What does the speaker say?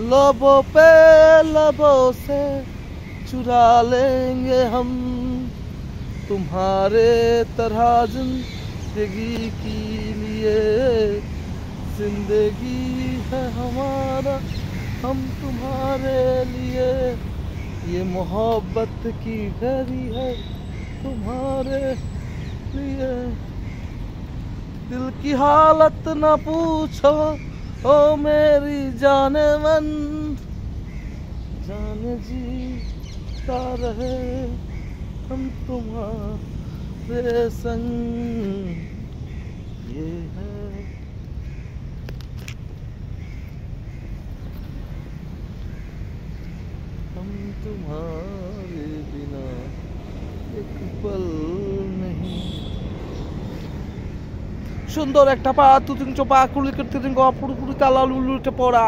लबों पे लबों से चुरा लेंगे हम तुम्हारे तरह जिंदगी के लिए। जिंदगी है हमारा हम तुम्हारे लिए, ये मोहब्बत की घड़ी है तुम्हारे लिए। दिल की हालत न पूछो ओ मेरी जाने मन, जाने जीता रहे हम तुम्हारे संग। ये है हम तुम्हारे बिना एक पल नहीं। সুন্দর একটা পা তুতিং চোপা কুলি করতে পুরোপুরি তালা লুলুতে পড়া।